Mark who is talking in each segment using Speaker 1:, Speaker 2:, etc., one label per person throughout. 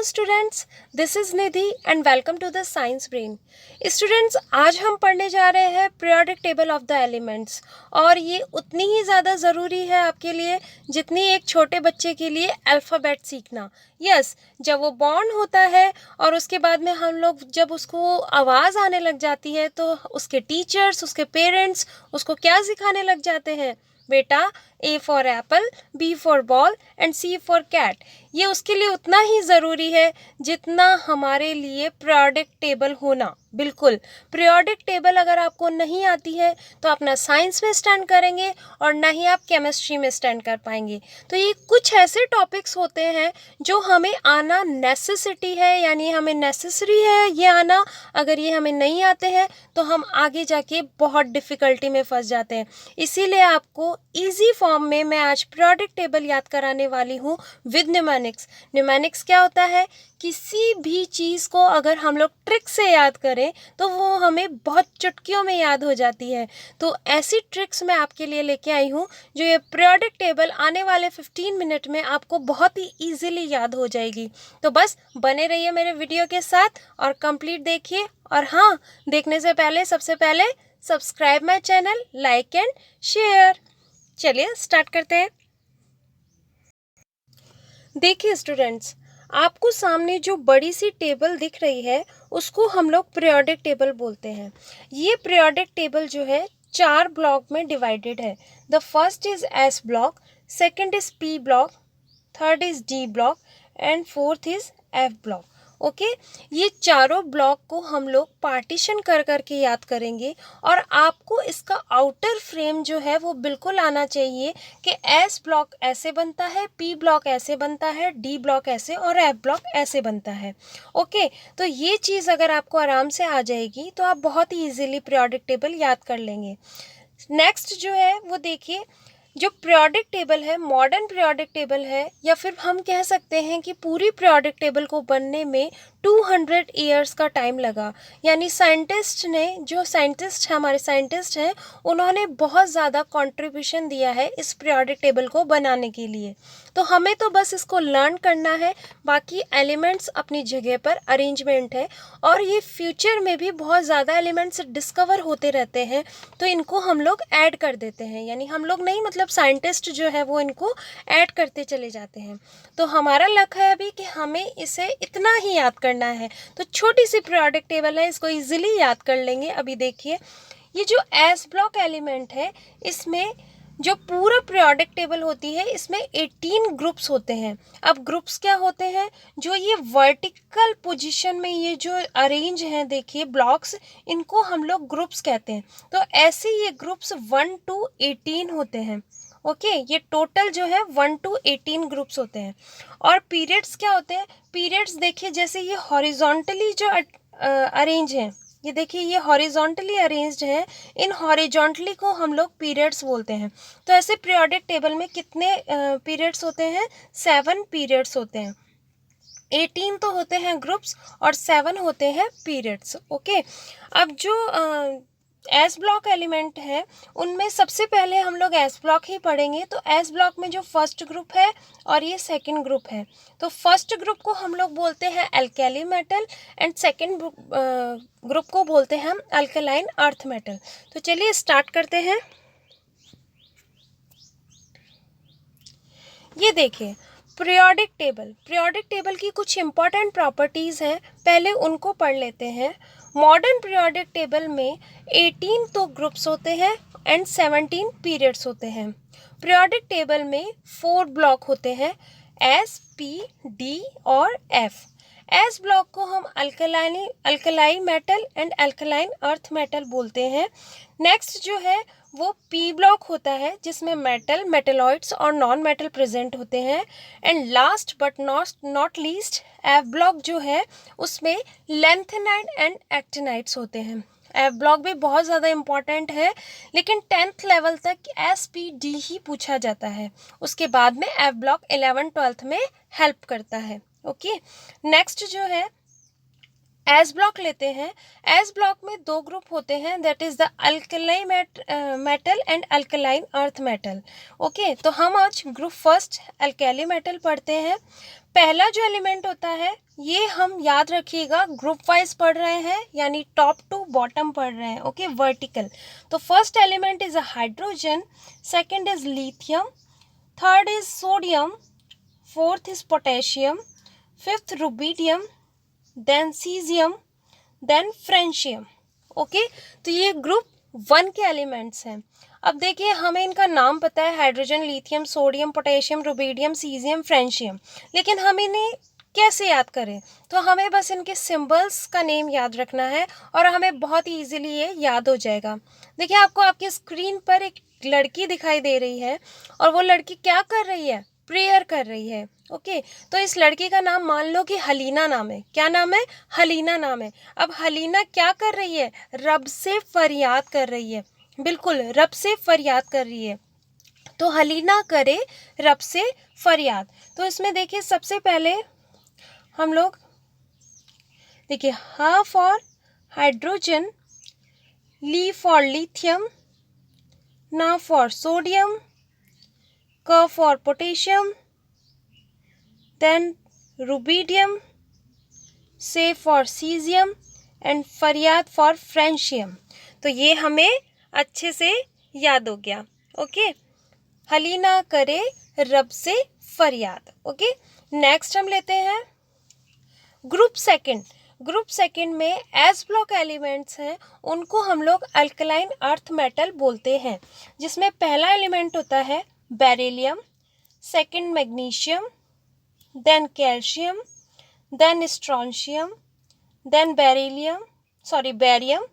Speaker 1: Students, this is Nidhi and welcome to the science brain. Students, आज हम पढ़ने जा रहे हैं periodic table of the elements. और ये उतनी ही ज़्यादा ज़रूरी है आपके लिए जितनी एक छोटे बच्चे के लिए अल्फ़ाबेट सीखना। यस, जब वो बॉर्न होता है और उसके बाद में हम लोग जब उसको आवाज़ आने लग जाती है तो उसके टीचर्स, उसके पेरेंट्स उसको क्या सिखाने लग जाते हैं? बेटा, A for apple, B for ball and C for cat. ये उसके लिए उतना ही ज़रूरी है जितना हमारे लिए पीरियोडिक टेबल होना। बिल्कुल, पीरियोडिक टेबल अगर आपको नहीं आती है तो आप ना साइंस में स्टैंड करेंगे और ना ही आप केमिस्ट्री में स्टैंड कर पाएंगे। तो ये कुछ ऐसे टॉपिक्स होते हैं जो हमें आना नेसेसिटी है, यानी हमें नेसेसरी है ये आना। अगर ये हमें नहीं आते हैं तो हम आगे जाके बहुत डिफ़िकल्टी में फंस जाते हैं। इसीलिए आपको ईजी फॉर्म में मैं आज पीरियोडिक टेबल याद कराने वाली हूँ विद न्यूमेरिक्स। न्यूमेरिक्स क्या होता है? किसी भी चीज़ को अगर हम लोग ट्रिक से याद करें तो वो हमें बहुत चुटकियों में याद हो जाती है। तो ऐसी ट्रिक्स मैं आपके लिए लेके आई हूँ जो ये पीरियोडिक टेबल आने वाले 15 मिनट में आपको बहुत ही ईजिली याद हो जाएगी। तो बस बने रहिए मेरे वीडियो के साथ और कंप्लीट देखिए। और हाँ, देखने से पहले सबसे पहले subscribe my channel, like and share. चलिए स्टार्ट करते हैं। देखिए स्टूडेंट्स, आपको सामने जो बड़ी सी टेबल दिख रही है उसको हम लोग पीरियोडिक टेबल बोलते हैं। ये पीरियोडिक टेबल जो है 4 ब्लॉक में डिवाइडेड है। The first is S block, second is P block, third is D block and fourth is F block. Okay, ये चारों ब्लॉक को हम लोग पार्टीशन कर करके याद करेंगे और आपको इसका आउटर फ्रेम जो है वो बिल्कुल आना चाहिए कि एस ब्लॉक ऐसे बनता है, पी ब्लॉक ऐसे बनता है, डी ब्लॉक ऐसे और एफ ब्लॉक ऐसे बनता है। ओके, तो ये चीज़ अगर आपको आराम से आ जाएगी तो आप बहुत ही ईजिली पीरियोडिक टेबल याद कर लेंगे। नेक्स्ट जो है वो देखिए, जो पीरियोडिक टेबल है, मॉडर्न पीरियोडिक टेबल है, या फिर हम कह सकते हैं कि पूरी पीरियोडिक टेबल को बनने में 200 ईयर्स का टाइम लगा। यानी साइंटिस्ट ने, जो साइंटिस्ट हमारे साइंटिस्ट हैं, उन्होंने बहुत ज़्यादा कंट्रीब्यूशन दिया है इस पीरियोडिक टेबल को बनाने के लिए। तो हमें तो बस इसको लर्न करना है, बाकी एलिमेंट्स अपनी जगह पर अरेंजमेंट है। और ये फ्यूचर में भी बहुत ज़्यादा एलिमेंट्स डिस्कवर होते रहते हैं तो इनको हम लोग ऐड कर देते हैं। यानी हम लोग नहीं, मतलब साइंटिस्ट जो है वो इनको ऐड करते चले जाते हैं। तो हमारा लक्ष्य है अभी कि हमें इसे इतना ही याद करना है। तो छोटी सी पीरियोडिक टेबल है, इसको इजीली याद कर लेंगे। अभी देखिए, ये जो एस ब्लॉक एलिमेंट है, इसमें जो पूरा पीरियोडिक टेबल होती है इसमें 18 ग्रुप्स होते हैं। अब ग्रुप्स क्या होते हैं? जो ये वर्टिकल पोजीशन में ये जो अरेंज हैं, देखिए ब्लॉक्स, इनको हम लोग ग्रुप्स कहते हैं। तो ऐसे ये ग्रुप्स 1 to 18 होते हैं। ओके, ये टोटल जो है 1 to 18 ग्रुप्स होते हैं। और पीरियड्स क्या होते हैं? पीरियड्स देखिए, जैसे ये हॉरिजॉन्टली जो अरेंज हैं, ये देखिए ये हॉरिजॉन्टली अरेंज्ड है, इन हॉरिजॉन्टली को हम लोग पीरियड्स बोलते हैं। तो ऐसे पीरियोडिक टेबल में कितने पीरियड्स होते हैं? 7 पीरियड्स होते हैं। 18 तो होते हैं ग्रुप्स और 7 होते हैं पीरियड्स। ओके, अब जो एस ब्लॉक एलिमेंट है उनमें सबसे पहले हम लोग एस ब्लॉक ही पढ़ेंगे। तो एस ब्लॉक में जो फर्स्ट ग्रुप है और ये सेकंड ग्रुप है, तो फर्स्ट ग्रुप को हम लोग बोलते हैं alkali metal and second group को बोलते हैं हम अल्कलाइन अर्थ मेटल। तो चलिए स्टार्ट करते हैं। ये देखिए, पीरियोडिक टेबल की कुछ इंपॉर्टेंट प्रॉपर्टीज़ हैं, पहले उनको पढ़ लेते हैं। मॉडर्न पीरियोडिक टेबल में 18 तो ग्रुप्स होते हैं एंड 17 पीरियड्स होते हैं। पीरियोडिक टेबल में 4 ब्लॉक होते हैं, एस, पी, डी और एफ। एस ब्लॉक को हम alkali metal and alkaline earth metal बोलते हैं। नेक्स्ट जो है वो पी ब्लॉक होता है जिसमें मेटल, मेटेलॉइड्स और नॉन मेटल प्रेजेंट होते हैं। And last but not least, F block जो है उसमें लेंथेनाइड एंड एक्टिनाइड्स होते हैं। एफ ब्लॉक भी बहुत ज़्यादा इम्पॉर्टेंट है, लेकिन 10th लेवल तक एस पी डी ही पूछा जाता है। उसके बाद में एफ ब्लॉक 11th-12th में हेल्प करता है। ओके, नेक्स्ट जो है एस ब्लॉक लेते हैं। एस ब्लॉक में 2 ग्रुप होते हैं, that is the alkali metal and alkaline earth metal. Okay, तो हम आज ग्रुप फर्स्ट अल्कली मेटल पढ़ते हैं। पहला जो एलिमेंट होता है ये हम याद रखिएगा ग्रुप वाइज पढ़ रहे हैं, यानी टॉप टू बॉटम पढ़ रहे हैं, ओके, वर्टिकल। तो first element is a hydrogen, second is lithium, third is sodium, fourth is potassium, fifth rubidium, then caesium, then francium, okay. तो ये ग्रुप 1 के एलिमेंट्स हैं। अब देखिए हमें इनका नाम पता है, hydrogen, lithium, sodium, potassium, rubidium, caesium, francium, लेकिन हम इन्हें कैसे याद करें? तो हमें बस इनके सिंबल्स का नेम याद रखना है और हमें बहुत ही ईजिली ये याद हो जाएगा। देखिए आपको आपकी स्क्रीन पर एक लड़की दिखाई दे रही है और वो लड़की क्या कर रही है? प्रेयर कर रही है, ओके। तो इस लड़की का नाम मान लो कि हलीना नाम है। क्या नाम है? हलीना नाम है। अब हलीना क्या कर रही है? रब से फरियाद कर रही है, बिल्कुल रब से फरियाद कर रही है। तो हलीना करे रब से फरियाद। तो इसमें देखिए सबसे पहले हम लोग देखिए ह फॉर हाइड्रोजन, ली फॉर लिथियम, ना फॉर सोडियम, क फॉर पोटेशियम, देन रुबिडियम, से फॉर सीजियम एंड फरियाद फॉर फ्रेंशियम। तो ये हमें अच्छे से याद हो गया, ओके। हलीना करे रब से फरियाद, ओके। नेक्स्ट हम लेते हैं ग्रुप सेकंड। ग्रुप सेकंड में एस ब्लॉक एलिमेंट्स हैं, उनको हम लोग अल्कलाइन अर्थ मेटल बोलते हैं, जिसमें पहला एलिमेंट होता है beryllium, second magnesium, then calcium, then strontium, then barium,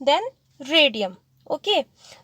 Speaker 1: then radium, okay.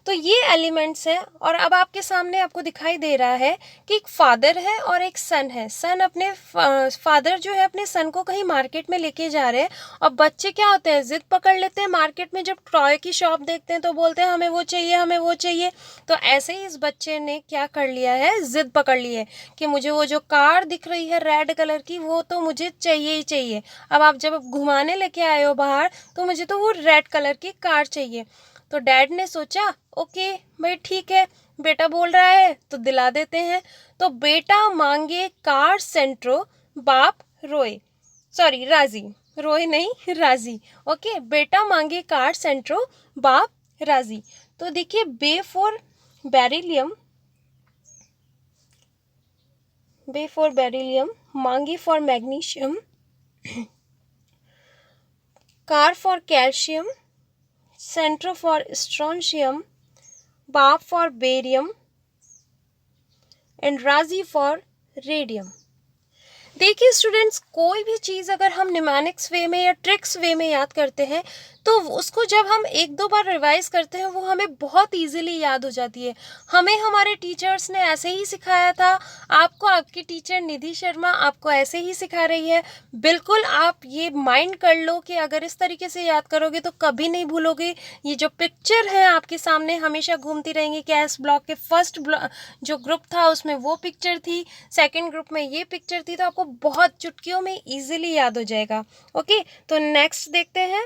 Speaker 1: तो ये एलिमेंट्स हैं और अब आपके सामने आपको दिखाई दे रहा है कि एक फादर है और एक सन है। सन अपने फादर जो है अपने सन को कहीं मार्केट में लेके जा रहे हैं और बच्चे क्या होते हैं, जिद पकड़ लेते हैं। मार्केट में जब टॉय की शॉप देखते हैं तो बोलते हैं हमें वो चाहिए, हमें वो चाहिए। तो ऐसे ही इस बच्चे ने क्या कर लिया है, जिद पकड़ ली है कि मुझे वो जो कार दिख रही है रेड कलर की वो तो मुझे चाहिए ही चाहिए। अब आप जब घुमाने लेके आए हो बाहर तो मुझे तो वो रेड कलर की कार चाहिए। तो डैड ने सोचा ओके भाई ठीक है, बेटा बोल रहा है तो दिला देते हैं। तो बेटा मांगे कार सेंट्रो, बाप रोए, सॉरी राजी, रोए नहीं राजी, ओके। बेटा मांगे कार सेंट्रो, बाप राजी। तो देखिए बे फॉर बेरिलियम, मांगी for magnesium, car for calcium, Santro for strontium, बाप फॉर बेरियम एंड राजी फॉर रेडियम। देखिए स्टूडेंट्स, कोई भी चीज़ अगर हम निमैनिक्स वे में या ट्रिक्स वे में याद करते हैं तो उसको जब हम एक दो बार रिवाइज करते हैं वो हमें बहुत इजीली याद हो जाती है। हमें हमारे टीचर्स ने ऐसे ही सिखाया था, आपको आपकी टीचर निधि शर्मा आपको ऐसे ही सिखा रही है। बिल्कुल आप ये माइंड कर लो कि अगर इस तरीके से याद करोगे तो कभी नहीं भूलोगे। ये जो पिक्चर है आपके सामने हमेशा घूमती रहेंगी कि एस ब्लॉक के फर्स्ट जो ग्रुप था उसमें वो पिक्चर थी, सेकेंड ग्रुप में ये पिक्चर थी, तो आपको बहुत चुटकियों में इजीली याद हो जाएगा, ओके। तो नेक्स्ट देखते हैं,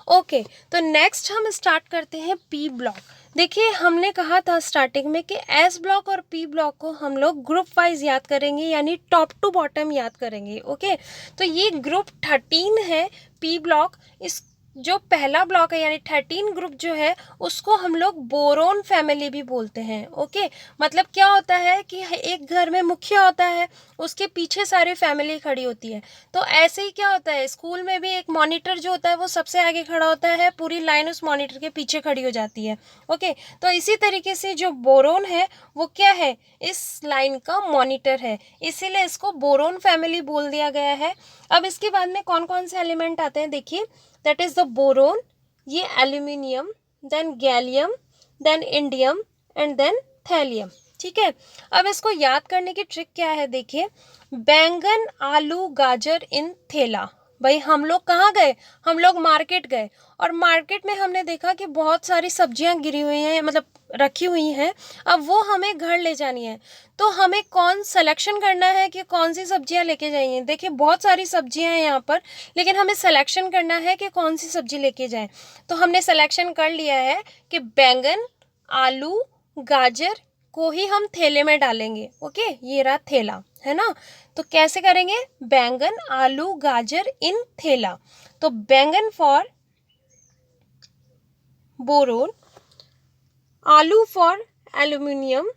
Speaker 1: ओके। तो नेक्स्ट हम स्टार्ट करते हैं पी ब्लॉक। देखिए हमने कहा था स्टार्टिंग में कि एस ब्लॉक और पी ब्लॉक को हम लोग ग्रुप वाइज याद करेंगे, यानी टॉप टू बॉटम याद करेंगे, ओके। तो ये ग्रुप 13 है पी ब्लॉक। इस जो पहला ब्लॉक है यानी 13 ग्रुप जो है उसको हम लोग बोरोन फैमिली भी बोलते हैं, ओके। मतलब क्या होता है कि एक घर में मुखिया होता है, उसके पीछे सारी फैमिली खड़ी होती है। तो ऐसे ही क्या होता है, स्कूल में भी एक मॉनिटर जो होता है वो सबसे आगे खड़ा होता है, पूरी लाइन उस मॉनिटर के पीछे खड़ी हो जाती है, ओके। तो इसी तरीके से जो बोरोन है वो क्या है, इस लाइन का मॉनिटर है, इसीलिए इसको बोरोन फैमिली बोल दिया गया है। अब इसके बाद में कौन कौन से एलिमेंट आते हैं देखिए, दैट इज द बोरोन, ये aluminium, then gallium, then indium and then thallium, ठीक है। अब इसको याद करने की ट्रिक क्या है देखिए, बैंगन आलू गाजर इन थैला। भाई हम लोग कहाँ गए, हम लोग मार्केट गए और मार्केट में हमने देखा कि बहुत सारी सब्जियां गिरी हुई हैं, मतलब रखी हुई हैं। अब वो हमें घर ले जानी है, तो हमें कौन सिलेक्शन करना है कि कौन सी सब्जियां लेके जाएंगे। देखिए बहुत सारी सब्जियां हैं यहाँ पर, लेकिन हमें सिलेक्शन करना है कि कौन सी सब्जी लेके जाएं। तो हमने सिलेक्शन कर लिया है कि बैंगन आलू गाजर को ही हम थैले में डालेंगे, ओके। ये रहा थैला, है ना। तो कैसे करेंगे, बैंगन आलू गाजर इन थैला। तो बैंगन फॉर बोरोन, आलू फॉर एल्यूमिनियम,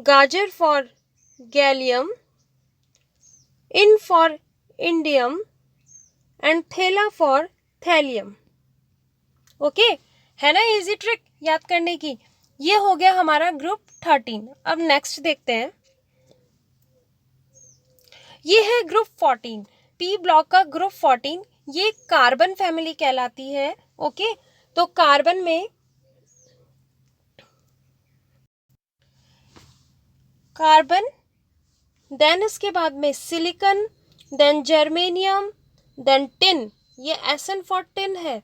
Speaker 1: गाजर for gallium, in for indium and थैला फॉर थैलियम। ओके, है ना इजी ट्रिक याद करने की। ये हो गया हमारा ग्रुप 13। अब नेक्स्ट देखते हैं, ये है ग्रुप 14, पी ब्लॉक का ग्रुप 14। ये कार्बन फैमिली कहलाती है। ओके, तो कार्बन में कार्बन, देन इसके बाद में silicon, then germanium, then tin, ये SN फॉर टिन है।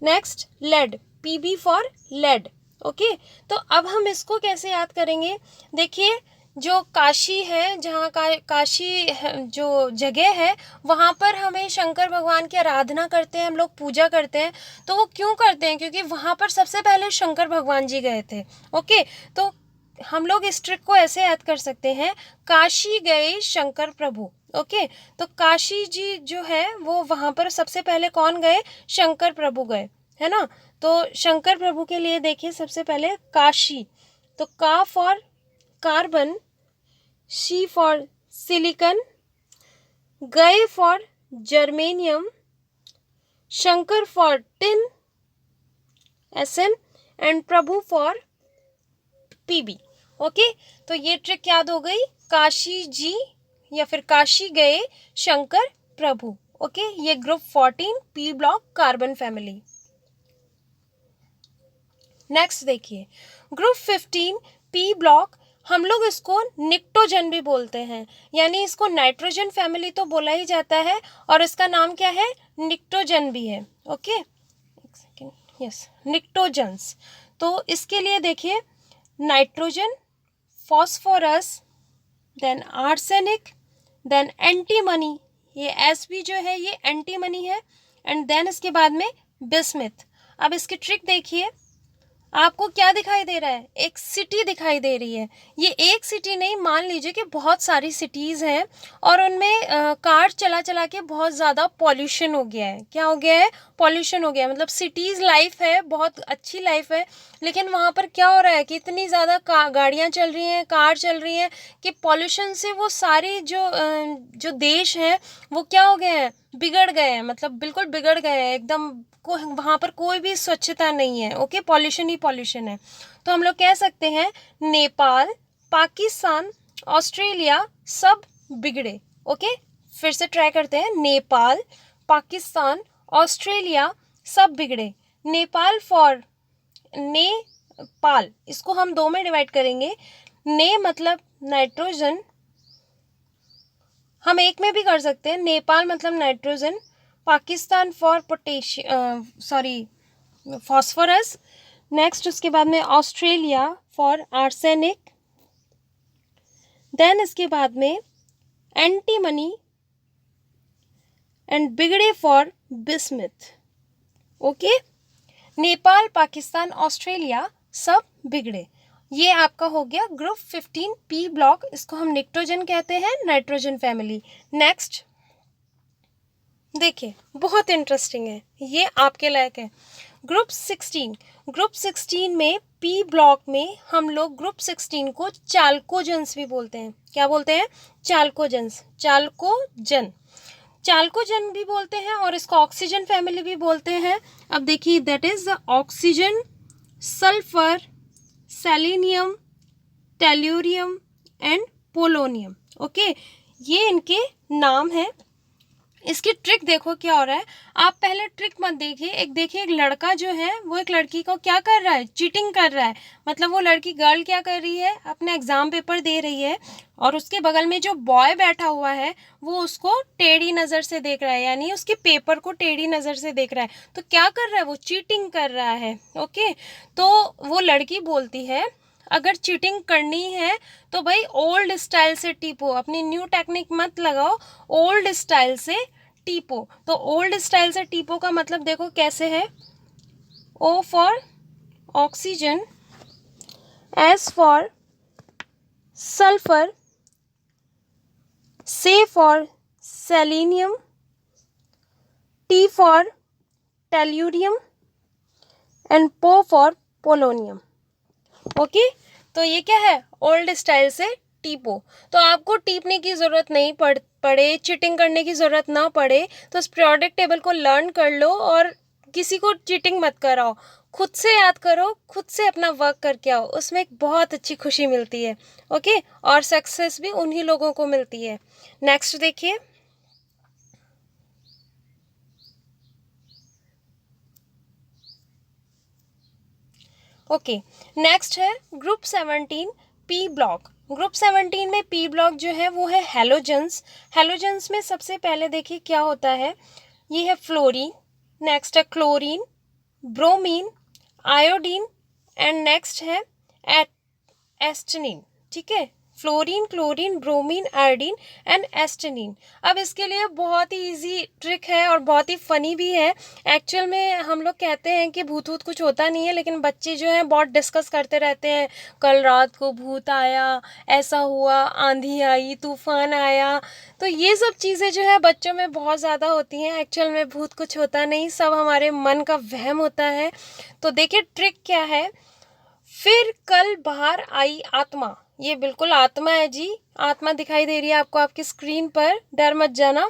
Speaker 1: Next lead, PB for lead. Okay, तो अब हम इसको कैसे याद करेंगे, देखिए जो काशी है, जहाँ काशी जो जगह है, वहाँ पर हमें शंकर भगवान की आराधना करते हैं, हम लोग पूजा करते हैं। तो वो क्यों करते हैं, क्योंकि वहाँ पर सबसे पहले शंकर भगवान जी गए थे। ओके, तो हम लोग इस ट्रिक को ऐसे याद कर सकते हैं, काशी गए शंकर प्रभु। ओके, तो काशी जी जो है वो वहाँ पर सबसे पहले कौन गए, शंकर प्रभु गए, है ना। तो शंकर प्रभु के लिए देखिए सबसे पहले काशी, तो का फॉर कार्बन, शी फॉर सिलिकॉन, गए for germanium, Shankar for tin SN and प्रभु फॉर PB। ओके, तो ये ट्रिक याद हो गई, काशी जी या फिर काशी गए शंकर प्रभु। ओके, ये group 14 P block carbon family. Next देखिए, ग्रुप 15 पी ब्लॉक, हम लोग इसको निक्टोजन भी बोलते हैं, यानी इसको नाइट्रोजन फैमिली तो बोला ही जाता है, और इसका नाम क्या है, निक्टोजन भी है। ओके, एक सेकेंड, यस, निक्टोजन्स। तो इसके लिए देखिए, nitrogen, phosphorus, then arsenic, then antimony, ये Sb जो है ये एंटीमनी है, एंड देन इसके बाद में बिस्मिथ। अब इसकी ट्रिक देखिए, आपको क्या दिखाई दे रहा है, एक सिटी दिखाई दे रही है। ये एक सिटी नहीं, मान लीजिए कि बहुत सारी सिटीज़ हैं और उनमें कार चला चला के बहुत ज़्यादा पॉल्यूशन हो गया है। क्या हो गया है, पॉल्यूशन हो गया है। मतलब सिटीज़ लाइफ है, बहुत अच्छी लाइफ है, लेकिन वहाँ पर क्या हो रहा है कि इतनी ज़्यादा गाड़ियाँ चल रही हैं, कार चल रही हैं, कि पॉल्यूशन से वो सारी जो देश हैं वो क्या हो गए हैं, बिगड़ गए हैं, मतलब बिल्कुल बिगड़ गए हैं एकदम। वहाँ पर कोई भी स्वच्छता नहीं है। ओके, पॉल्यूशन ही पॉल्यूशन है। तो हम लोग कह सकते हैं नेपाल, पाकिस्तान, ऑस्ट्रेलिया सब बिगड़े। ओके, फिर से ट्राई करते हैं, नेपाल, पाकिस्तान, ऑस्ट्रेलिया सब बिगड़े। नेपाल फॉर नेपाल, इसको हम दो में डिवाइड करेंगे। ने मतलब नाइट्रोजन, हम एक में भी कर सकते हैं, नेपाल मतलब nitrogen, Pakistan for phosphorus. Next उसके बाद में ऑस्ट्रेलिया फॉर आर्सेनिक, देन इसके बाद में एंटीमनी एंड बिगड़े for bismuth. Okay, Nepal, Pakistan, Australia सब बिगड़े। ये आपका हो गया ग्रुप 15 पी ब्लॉक, इसको हम निक्टोजन कहते हैं, नाइट्रोजन फैमिली। नेक्स्ट देखिए, बहुत इंटरेस्टिंग है, ये आपके लायक है, ग्रुप 16। ग्रुप 16 में पी ब्लॉक में हम लोग ग्रुप 16 को चाल्कोजेंस भी बोलते हैं। क्या बोलते हैं, चाल्कोजेंस, चाल्कोजन भी बोलते हैं, और इसको ऑक्सीजन फैमिली भी बोलते हैं। अब देखिए, that is the oxygen, sulphur, selenium, tellurium and polonium. Okay, ये इनके नाम हैं। इसकी ट्रिक देखो क्या हो रहा है, आप पहले ट्रिक मत देखिए। एक लड़का जो है वो एक लड़की को क्या कर रहा है, चीटिंग कर रहा है। मतलब वो लड़की, गर्ल क्या कर रही है, अपने एग्जाम पेपर दे रही है, और उसके बगल में जो बॉय बैठा हुआ है वो उसको टेढ़ी नज़र से देख रहा है, यानी उसके पेपर को टेढ़ी नज़र से देख रहा है। तो क्या कर रहा है, वो चीटिंग कर रहा है। ओके, तो वो लड़की बोलती है, अगर चीटिंग करनी है तो भाई ओल्ड स्टाइल से टीपो, अपनी न्यू टेक्निक मत लगाओ, ओल्ड स्टाइल से टीपो। तो ओल्ड स्टाइल से टीपो का मतलब देखो कैसे है, O for oxygen, S for sulphur, से for selenium, T for tellurium and पो फॉर पोलोनियम। ओके, तो ये क्या है, ओल्ड स्टाइल से टीपो। तो आपको टीपने की ज़रूरत नहीं पड़े, चीटिंग करने की ज़रूरत ना पड़े, तो इस पीरियोडिक टेबल को लर्न कर लो और किसी को चीटिंग मत कराओ, खुद से याद करो, खुद से अपना वर्क करके आओ, उसमें एक बहुत अच्छी खुशी मिलती है। ओके, और सक्सेस भी उन्हीं लोगों को मिलती है। नेक्स्ट देखिए, ओके, नेक्स्ट है ग्रुप 17 पी ब्लॉक। ग्रुप 17 में पी ब्लॉक जो है वो है हेलोजेंस। हेलोजेंस में सबसे पहले देखिए क्या होता है, ये है फ्लोरीन, नेक्स्ट है chlorine, bromine, iodine and next है एस्टेनिन। ठीक है, fluorine, chlorine, bromine, iodine and astatine. अब इसके लिए बहुत ही इजी ट्रिक है और बहुत ही फनी भी है। एक्चुअल में हम लोग कहते हैं कि भूत वूत कुछ होता नहीं है, लेकिन बच्चे जो हैं बहुत डिस्कस करते रहते हैं, कल रात को भूत आया, ऐसा हुआ, आंधी आई, तूफान आया। तो ये सब चीज़ें जो है बच्चों में बहुत ज़्यादा होती हैं। एक्चुअल में भूत कुछ होता नहीं, सब हमारे मन का वहम होता है। तो देखिए ट्रिक क्या है, फिर कल बाहर आई आत्मा, ये बिल्कुल आत्मा है जी, आत्मा दिखाई दे रही है आपको आपकी स्क्रीन पर, डर मत जाना,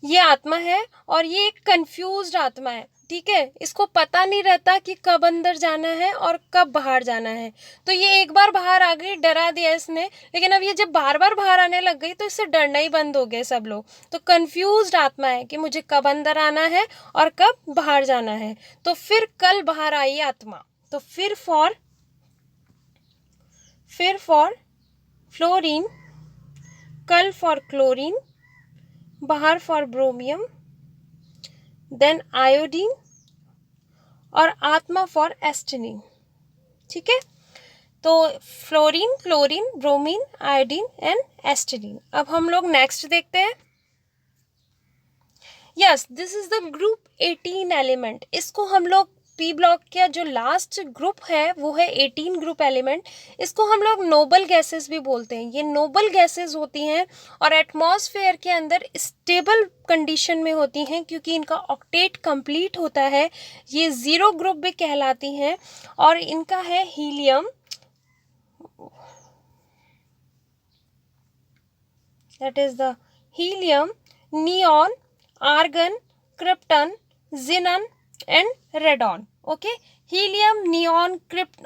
Speaker 1: ये आत्मा है और ये एक कंफ्यूज्ड आत्मा है। ठीक है, इसको पता नहीं रहता कि कब अंदर जाना है और कब बाहर जाना है। तो ये एक बार बाहर आ गई, डरा दिया इसने, लेकिन अब ये जब बार बार बाहर आने लग गई तो इससे डरना ही बंद हो गए सब लोग। तो कंफ्यूज्ड आत्मा है कि मुझे कब अंदर आना है और कब बाहर जाना है। तो फिर कल बाहर आई आत्मा, तो फिर फॉर फ्लोरीन, कल फॉर क्लोरीन, बाहर फॉर ब्रोमियम, देन आयोडीन और आत्मा फॉर एस्टेनिन। ठीक है, तो fluorine, chlorine, bromine, iodine and astatine. अब हम लोग नेक्स्ट देखते हैं। Yes, this is the group 18 element. इसको हम लोग पी ब्लॉक का जो लास्ट ग्रुप है वो है 18 ग्रुप एलिमेंट। इसको हम लोग नोबल गैसेस भी बोलते हैं। ये नोबल गैसेस होती हैं और एटमॉस्फेयर के अंदर स्टेबल कंडीशन में होती हैं, क्योंकि इनका ऑक्टेट कंप्लीट होता है। ये जीरो ग्रुप भी कहलाती हैं और इनका है helium, that is the helium, neon, argon, krypton, xenon and radon. Okay, helium, neon,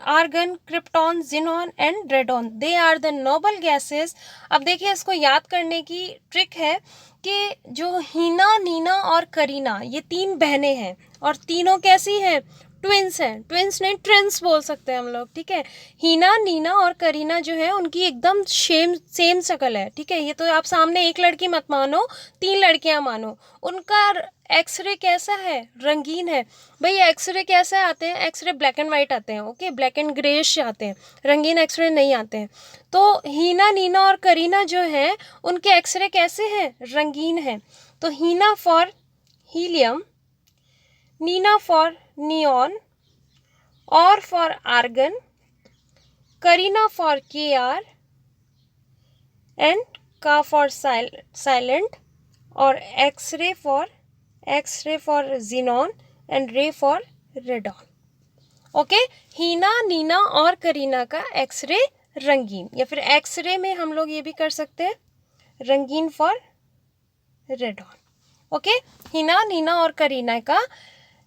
Speaker 1: argon, krypton, xenon and radon, they are the noble gases. अब देखिए इसको याद करने की ट्रिक है कि जो हीना, नीना और करीना ये तीन बहनें हैं और तीनों कैसी हैं, ट्विंस हैं। ट्विंस नहीं, ट्विंस बोल सकते हैं हम लोग। ठीक है, हीना, नीना और करीना जो है उनकी एकदम सेम शक्ल है। ठीक है, ये तो आप सामने एक लड़की मत मानो, तीन लड़कियां मानो। उनका एक्सरे कैसा है, रंगीन है। भाई एक्सरे कैसे आते हैं, एक्सरे ब्लैक एंड वाइट आते हैं। ओके, ब्लैक एंड ग्रेश आते हैं, रंगीन एक्सरे नहीं आते हैं। तो हीना, नीना और करीना जो है उनके एक्सरे कैसे हैं, रंगीन है। तो Heena for helium, Neena for neon, और for argon, Kareena for KR and का फॉर साइलेंट, और X ray for xenon and ray for radon. Okay, Heena, Neena और करीना का एक्सरे रंगीन, या फिर एक्सरे में हम लोग ये भी कर सकते हैं रंगीन for radon. Okay, Heena, Neena और करीना का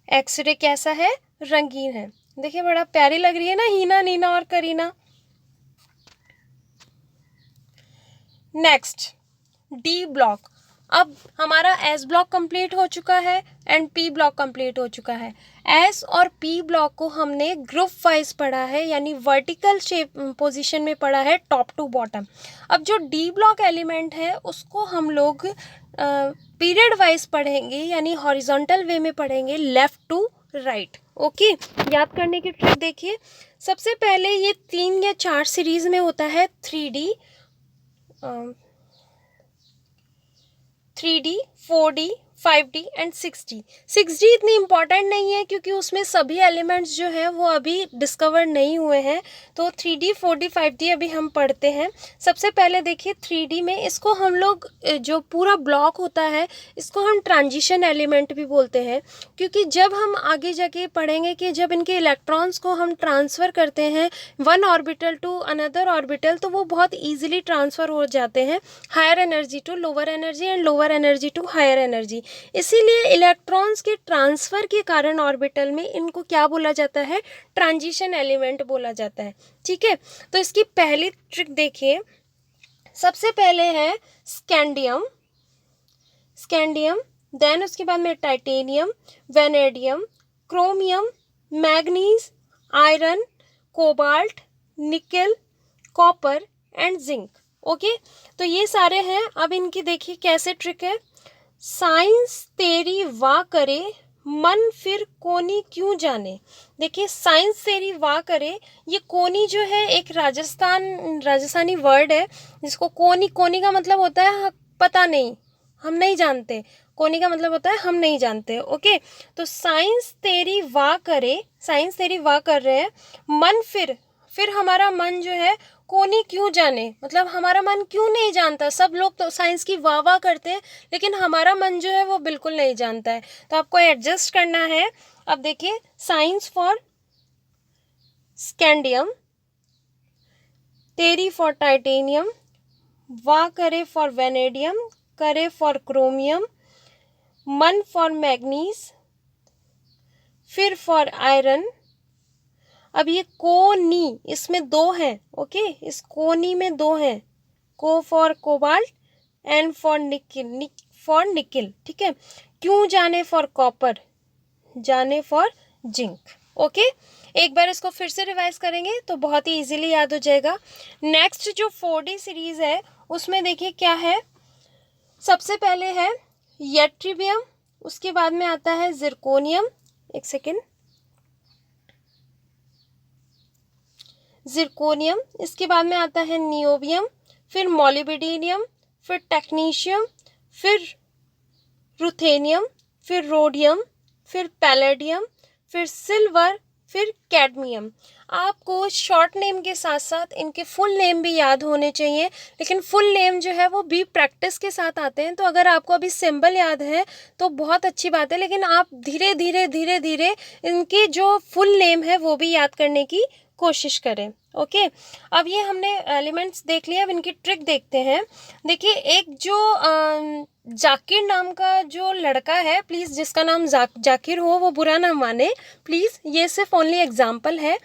Speaker 1: एक्सरे कैसा है, रंगीन है। देखिए बड़ा प्यारी लग रही है ना हीना, नीना और करीना। Next D block. अब हमारा एस ब्लॉक कंप्लीट हो चुका है एंड पी ब्लॉक कंप्लीट हो चुका है। एस और पी ब्लॉक को हमने ग्रुप वाइज पढ़ा है, यानी वर्टिकल शेप पोजीशन में पढ़ा है, टॉप टू बॉटम। अब जो डी ब्लॉक एलिमेंट है उसको हम लोग पीरियड वाइज पढ़ेंगे, यानी हॉरिजॉन्टल वे में पढ़ेंगे, लेफ्ट टू राइट। ओके, याद करने की ट्रिक देखिए। सबसे पहले ये 3 या 4 सीरीज में होता है 3D, 4D, 5D and 6D। 6D इतनी इम्पॉर्टेंट नहीं है क्योंकि उसमें सभी एलिमेंट्स जो हैं वो अभी डिस्कवर नहीं हुए हैं। तो 3D 4D 5D अभी हम पढ़ते हैं। सबसे पहले देखिए 3D में इसको हम लोग जो पूरा ब्लॉक होता है इसको हम ट्रांजिशन एलिमेंट भी बोलते हैं, क्योंकि जब हम आगे जाके पढ़ेंगे कि जब इनके इलेक्ट्रॉन्स को हम ट्रांसफ़र करते हैं one orbital to another orbital तो वो बहुत ईजिली ट्रांसफ़र हो जाते हैं higher energy to lower energy and lower energy to higher energy. इसीलिए इलेक्ट्रॉन्स के ट्रांसफ़र के कारण ऑर्बिटल में इनको क्या बोला जाता है, ट्रांजिशन एलिमेंट बोला जाता है। ठीक है, तो इसकी पहली ट्रिक देखिए। सबसे पहले है स्कैंडियम, देन उसके बाद में titanium, vanadium, chromium, manganese, iron, cobalt, nickel, copper and zinc. Okay, तो ये सारे हैं। अब इनकी देखिए कैसे ट्रिक है। साइंस तेरी वाह करे, मन फिर कोनी क्यों जाने। देखिए साइंस तेरी वाह करे, ये कोनी जो है एक राजस्थानी वर्ड है जिसको कोनी का मतलब होता है पता नहीं, हम नहीं जानते। कोनी का मतलब होता है हम नहीं जानते। ओके, तो साइंस तेरी वाह करे, साइंस तेरी वाह कर रहे हैं, मन फिर हमारा मन जो है कोनी क्यों जाने, मतलब हमारा मन क्यों नहीं जानता। सब लोग तो साइंस की वाह वाह करते हैं लेकिन हमारा मन जो है वो बिल्कुल नहीं जानता है, तो आपको एडजस्ट करना है। अब देखिए साइंस फॉर स्कैंडियम, तेरी फॉर टाइटेनियम, वाह करे फॉर वेनेडियम, करे फॉर क्रोमियम, मन फॉर मैग्नीज, फिर फॉर आयरन। अब ये कोनी, इसमें दो हैं। ओके, इस कोनी में दो हैं, को for cobalt and for nickel, ठीक है। क्यों जाने फॉर कॉपर, जाने फॉर जिंक। ओके, एक बार इसको फिर से रिवाइज करेंगे तो बहुत ही इजीली याद हो जाएगा। नेक्स्ट जो 4D सीरीज है उसमें देखिए क्या है। सबसे पहले है यट्रीबियम, उसके बाद में आता है जिरकोनियम, एक सेकेंड, जिरकोनियम, इसके बाद में आता है नियोबियम, फिर मोलिब्डेनियम, फिर टेक्नीशियम, फिर रुथेनियम, फिर रोडियम, फिर पैलेडियम, फिर सिल्वर, फिर कैडमियम। आपको शॉर्ट नेम के साथ साथ इनके फुल नेम भी याद होने चाहिए, लेकिन फुल नेम जो है वो भी प्रैक्टिस के साथ आते हैं। तो अगर आपको अभी सिंबल याद है तो बहुत अच्छी बात है, लेकिन आप धीरे धीरे इनके जो फुल नेम है वो भी याद करने की कोशिश करें। ओके, अब ये हमने एलिमेंट्स देख लिया, अब इनकी ट्रिक देखते हैं। देखिए एक जो जाकिर नाम का जो लड़का है, प्लीज़ जिसका नाम जाकिर हो वो बुरा ना माने प्लीज़, ये सिर्फ ओनली एग्जाम्पल है।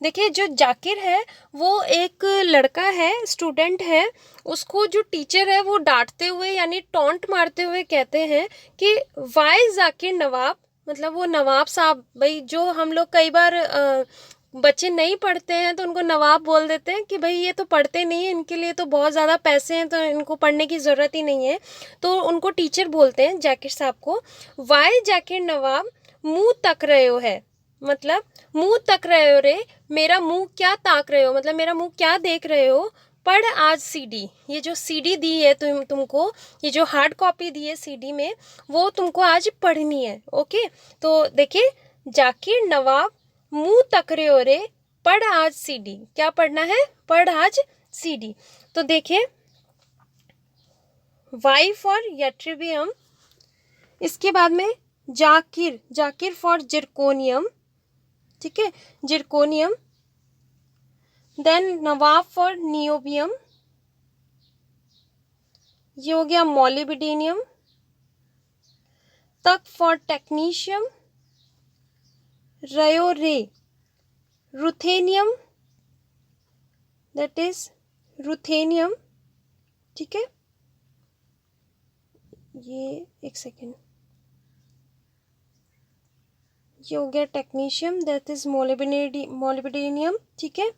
Speaker 1: देखिए जो जाकिर है वो एक लड़का है, स्टूडेंट है, उसको जो टीचर है वो डांटते हुए यानी टॉन्ट मारते हुए कहते हैं कि वाई जाकिर नवाब, मतलब वो नवाब साहब। भाई जो हम लोग कई बार बच्चे नहीं पढ़ते हैं तो उनको नवाब बोल देते हैं कि भाई ये तो पढ़ते नहीं है, इनके लिए तो बहुत ज़्यादा पैसे हैं तो इनको पढ़ने की ज़रूरत ही नहीं है। तो उनको टीचर बोलते हैं जाकिर साहब को, वाई जाकिर नवाब मुंह तक रहे हो है, मतलब मुंह तक रहे हो रे, मेरा मुंह क्या ताक रहे हो, मतलब मेरा मुंह क्या देख रहे हो, पढ़ आज सीडी। ये जो सीडी दी है तुमको, ये जो हार्ड कॉपी दी है सीडी में, वो तुमको आज पढ़नी है। ओके, तो देखिए जाकिर नवाब मुंह तक रहे हो रे, पढ़ आज सीडी। क्या पढ़ना है, पढ़ आज सीडी। तो देखिए वाई फॉर यट्रीबियम, इसके बाद में जाकिर फॉर जिरकोनियम, ठीक है, जिरकोनियम, देन नवाब फॉर नियोबियम, ये हो गया मोलिब्डेनियम, तक फॉर टेक्नीशियम, रयो रे रुथेनियम, दैट इज रुथेनियम, ठीक है। ये एक सेकेंड, ये हो गया टेक्नीशियम, दैट इज मोलिब्डेनियम, ठीक है।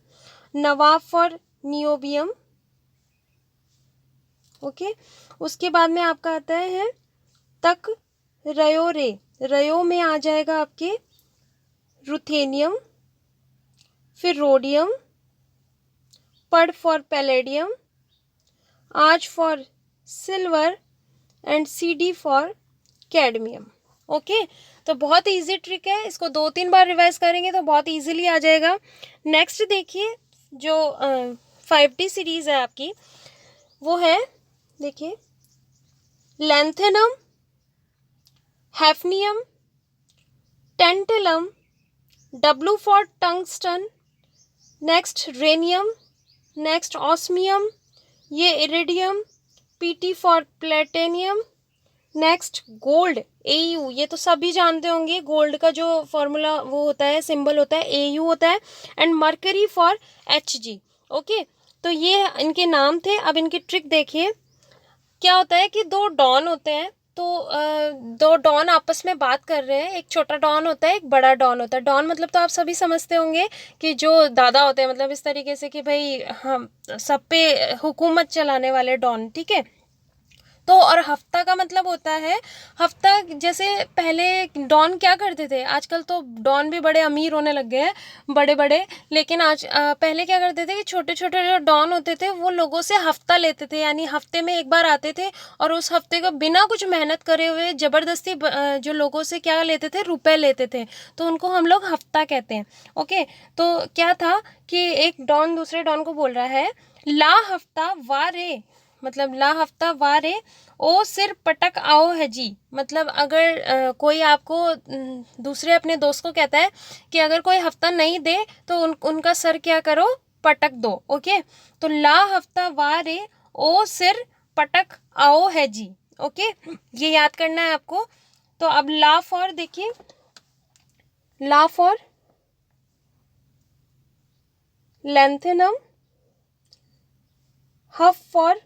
Speaker 1: नवाब फॉर नियोबियम, ओके। उसके बाद में आपका आता है तक रयो रे, रयो में आ जाएगा आपके रुथेनियम, फिर रोडियम, पढ़ फॉर पैलेडियम, आज for silver and CD for cadmium. Okay, तो बहुत इजी ट्रिक है, इसको 2-3 बार रिवाइज करेंगे तो बहुत इजीली आ जाएगा। नेक्स्ट देखिए, जो 5D सीरीज है आपकी, वो है, देखिए, lanthanum, hafnium, tantalum, W for tungsten, next rhenium, next osmium, ये iridium, PT for platinum, next gold, AU, ये तो सभी जानते होंगे, गोल्ड का जो फॉर्मूला वो होता है, सिंबल होता है, AU होता है, and mercury for HG। Okay, तो ये इनके नाम थे। अब इनकी ट्रिक देखिए, क्या होता है कि दो डॉन होते हैं, तो दो डॉन आपस में बात कर रहे हैं, एक छोटा डॉन होता है, एक बड़ा डॉन होता है। डॉन मतलब तो आप सभी समझते होंगे कि जो दादा होते हैं, मतलब इस तरीके से कि भाई हम सब पे हुकूमत चलाने वाले डॉन, ठीक है। तो और हफ्ता का मतलब होता है, हफ्ता जैसे पहले डॉन क्या करते थे, आजकल तो डॉन भी बड़े अमीर होने लग गए हैं, बड़े बड़े, लेकिन आज पहले क्या करते थे कि छोटे छोटे जो डॉन होते थे वो लोगों से हफ्ता लेते थे, यानी हफ्ते में एक बार आते थे और उस हफ्ते को बिना कुछ मेहनत करे हुए ज़बरदस्ती जो लोगों से क्या लेते थे, रुपए लेते थे, तो उनको हम लोग हफ्ता कहते हैं। ओके, तो क्या था कि एक डॉन दूसरे डॉन को बोल रहा है, ला हफ्ता वारे, मतलब ला हफ्ता वारे ओ सिर पटक आओ है जी, मतलब अगर कोई आपको दूसरे अपने दोस्त को कहता है कि अगर कोई हफ्ता नहीं दे तो उनका सर क्या करो, पटक दो। ओके, तो ला हफ्ता वारे ओ सिर पटक आओ है जी। ओके, ये याद करना है आपको। तो अब ला फॉर देखिए, ला फॉर लैंथेनम, हफ फॉर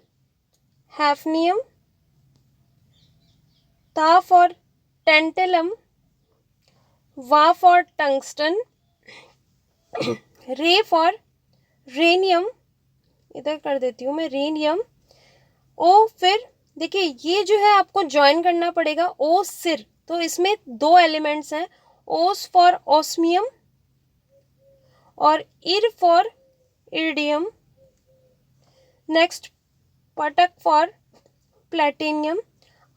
Speaker 1: हैफनियम, ता फॉर टेंटेलम, वा फॉर टंगस्टन, रे फॉर रेनियम, इधर कर देती हूँ मैं, रेनियम, ओ फिर देखिए ये जो है आपको ज्वाइन करना पड़ेगा, ओ सिर, तो इसमें दो एलिमेंट्स हैं, ओस फॉर ऑस्मियम और इर फॉर इरिडियम, नेक्स्ट पटक फॉर प्लेटिनियम,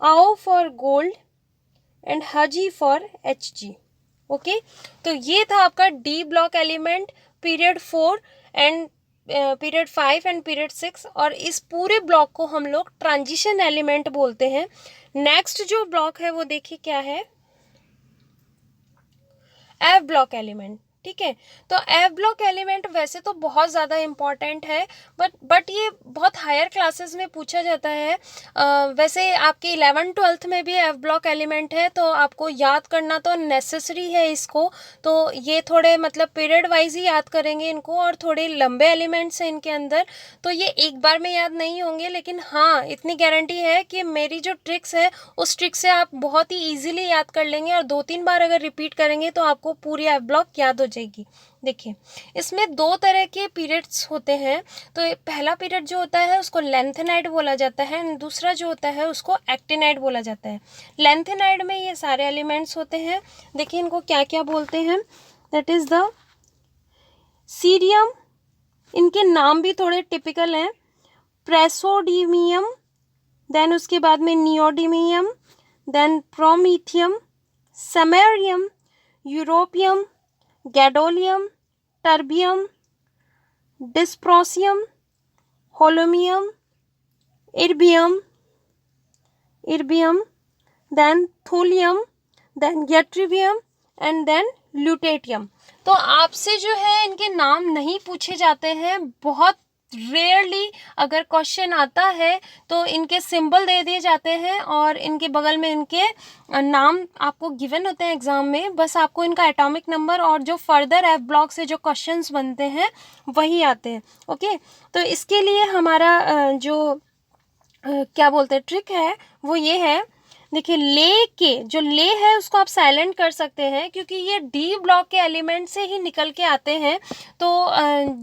Speaker 1: आओ फॉर गोल्ड एंड हजी फॉर HG। ओके, तो ये था आपका D block element period 4 and period 5 and period 6, और इस पूरे ब्लॉक को हम लोग ट्रांजिशन एलिमेंट बोलते हैं। नेक्स्ट जो ब्लॉक है वो देखिए क्या है, एफ ब्लॉक एलिमेंट। ठीक है, तो एफ ब्लॉक एलिमेंट वैसे तो बहुत ज़्यादा इम्पॉर्टेंट है, बट ये बहुत हायर क्लासेस में पूछा जाता है। वैसे आपके 11th-12th में भी एफ ब्लॉक एलिमेंट है, तो आपको याद करना तो नेसेसरी है इसको। तो ये थोड़े मतलब पीरियड वाइज ही याद करेंगे इनको, और थोड़े लंबे एलिमेंट्स हैं इनके अंदर, तो ये एक बार में याद नहीं होंगे, लेकिन हाँ इतनी गारंटी है कि मेरी जो ट्रिक्स है उस ट्रिक से आप बहुत ही ईजिली याद कर लेंगे, और 2-3 बार अगर रिपीट करेंगे तो आपको पूरी एफ ब्लॉक याद हो जाएगी। देखिए, इसमें दो तरह के पीरियड्स होते हैं। तो पहला पीरियड जो होता है उसको लेंथेनाइड बोला जाता है, एंड दूसरा जो होता है उसको एक्टिनाइड बोला जाता है। लेंथेनाइड में ये सारे एलिमेंट्स होते हैं। देखिए इनको क्या क्या बोलते हैं, दैट इज द सीरियम, इनके नाम भी थोड़े टिपिकल हैं, प्रेसोडीमियम, देन उसके बाद में neodymium, then promethium, samarium, europium, gadolinium, terbium, dysprosium, holmium, erbium, then thulium, then ytterbium and then lutetium. तो आपसे जो है इनके नाम नहीं पूछे जाते हैं, बहुत रेयरली अगर क्वेश्चन आता है तो इनके सिंबल दे दिए जाते हैं और इनके बगल में इनके नाम आपको गिवन होते हैं एग्जाम में, बस आपको इनका एटॉमिक नंबर और जो फर्दर एफ ब्लॉक से जो क्वेश्चंस बनते हैं वही आते हैं। ओके, तो इसके लिए हमारा जो क्या बोलते हैं ट्रिक है वो ये है, देखिए ले के जो ले है उसको आप साइलेंट कर सकते हैं, क्योंकि ये डी ब्लॉक के एलिमेंट से ही निकल के आते हैं। तो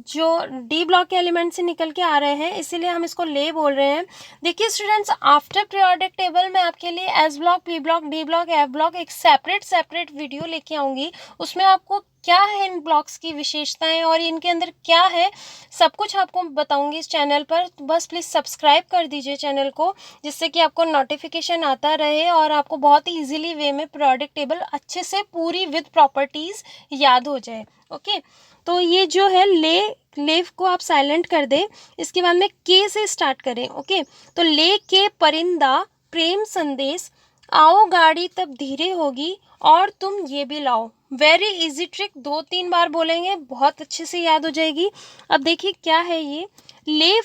Speaker 1: जो डी ब्लॉक के एलिमेंट से निकल के आ रहे हैं इसीलिए हम इसको ले बोल रहे हैं। देखिए स्टूडेंट्स, आफ्टर पीरियोडिक टेबल में आपके लिए S block, P block, D block, F block एक सेपरेट वीडियो लेके आऊँगी, उसमें आपको क्या है इन ब्लॉक्स की विशेषताएं और इनके अंदर क्या है, सब कुछ आपको बताऊंगी इस चैनल पर। तो बस प्लीज़ सब्सक्राइब कर दीजिए चैनल को, जिससे कि आपको नोटिफिकेशन आता रहे और आपको बहुत ही ईजिली वे में पीरियोडिक टेबल अच्छे से पूरी विद प्रॉपर्टीज़ याद हो जाए। ओके, तो ये जो है ले को आप साइलेंट कर दें। इसके बाद में के से स्टार्ट करें। ओके, तो ले के परिंदा प्रेम संदेश, आओ गाड़ी तब धीरे होगी और तुम ये भी लाओ। वेरी इजी ट्रिक, 2-3 बार बोलेंगे बहुत अच्छे से याद हो जाएगी। अब देखिए क्या है ये, ले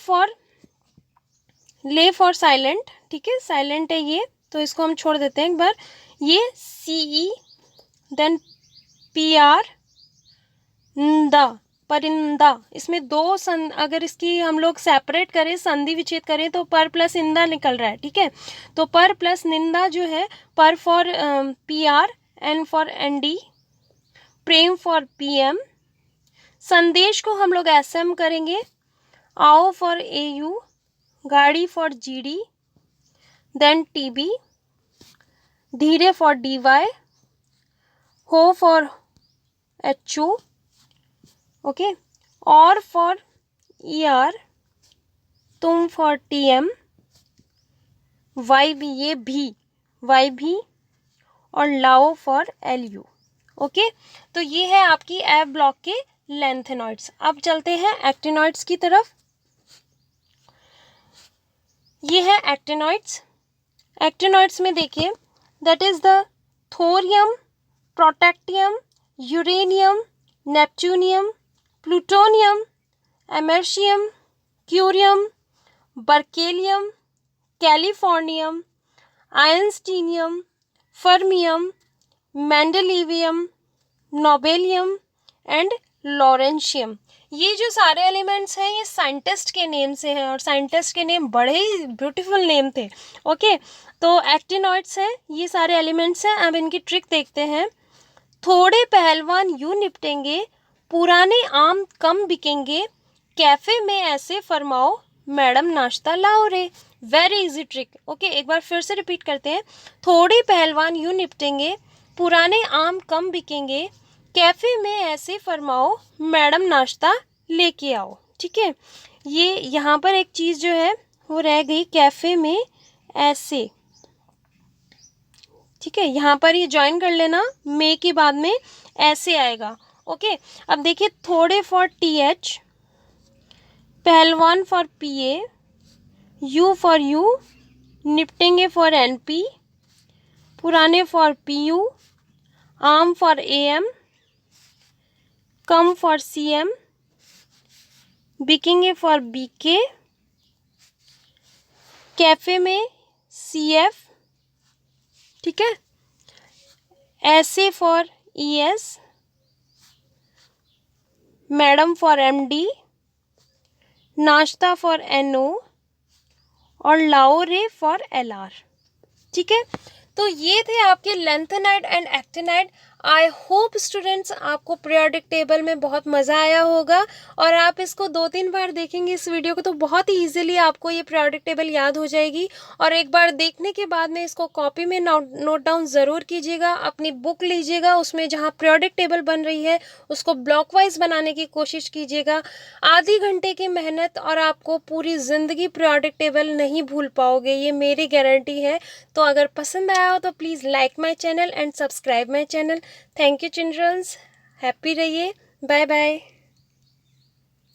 Speaker 1: फॉर साइलेंट, ठीक है, साइलेंट है ये, तो इसको हम छोड़ देते हैं एक बार। ये CE, देन PR, दा, परिंदा, इसमें दो अगर इसकी हम लोग सेपरेट करें, संधि विच्छेद करें तो पर प्लस इंदा निकल रहा है, ठीक है। तो पर प्लस निंदा जो है, पर for PR, N for ND, प्रेम फॉर PM, संदेश को हम लोग SM करेंगे, आओ फॉर AU, गाड़ी फॉर GD, देन TB, धीरे फॉर DY, हो फॉर HO, ओके, और फॉर ER, तुम फॉर TM, YB, ये भी YB, और लाओ फॉर LU। ओके, तो ये है आपकी एफ ब्लॉक के लेंथेनॉइड्स। अब चलते हैं एक्टिनॉइड्स की तरफ। ये है एक्टिनॉइड्स। एक्टिनॉइड्स में देखिए, that is the thorium, protactinium, uranium, neptunium, plutonium, americium, curium, berkelium, californium, einsteinium, fermium, mendelevium, nobelium and lawrencium. ये जो सारे एलिमेंट्स हैं ये साइंटिस्ट के नेम से हैं, और साइंटिस्ट के नेम बड़े ही ब्यूटीफुल नेम थे। ओके, तो एक्टिनॉइड्स हैं ये सारे एलिमेंट्स हैं। अब इनकी ट्रिक देखते हैं। थोड़े पहलवान यूं निपटेंगे, पुराने आम कम बिकेंगे, कैफे में ऐसे फरमाओ, मैडम नाश्ता लाओ रे। Very easy trick. ओके, एक बार फिर से रिपीट करते हैं। थोड़े पहलवान यूं निपटेंगे, पुराने आम कम बिकेंगे, कैफे में ऐसे फरमाओ, मैडम नाश्ता लेके आओ। ठीक है, ये यहाँ पर एक चीज़ जो है वो रह गई, कैफे में ऐसे। ठीक है, यहाँ पर ये ज्वाइन कर लेना, मे के बाद में ऐसे आएगा। ओके, अब देखिए, थोड़े फॉर TH, पहलवान for PA, U for U, निपटेंगे फॉर NP, पुराने फॉर PU, आम फॉर AM, कम फॉर CM, बिकेंगे फॉर BK, कैफे में CF, ठीक है, ऐसे for ES, madam for MD, नाश्ता फॉर NO, और लाओ रे फॉर LR। ठीक है, तो ये थे आपके lanthanide and actinide. I hope students आपको पीरियोडिक टेबल में बहुत मज़ा आया होगा, और आप इसको 2-3 बार देखेंगे इस वीडियो को तो बहुत ही ईजिली आपको ये पीरियोडिक टेबल याद हो जाएगी। और एक बार देखने के बाद में इसको कॉपी में नोट डाउन ज़रूर कीजिएगा, अपनी बुक लीजिएगा, उसमें जहाँ पीरियोडिक टेबल बन रही है उसको ब्लॉक वाइज बनाने की कोशिश कीजिएगा। आधी घंटे की मेहनत और आपको पूरी ज़िंदगी पीरियोडिक टेबल नहीं भूल पाओगे, ये मेरी गारंटी है। तो अगर पसंद आया हो तो please like my channel and subscribe my channel. Thank you childrens, happy रहिए, बाय बाय।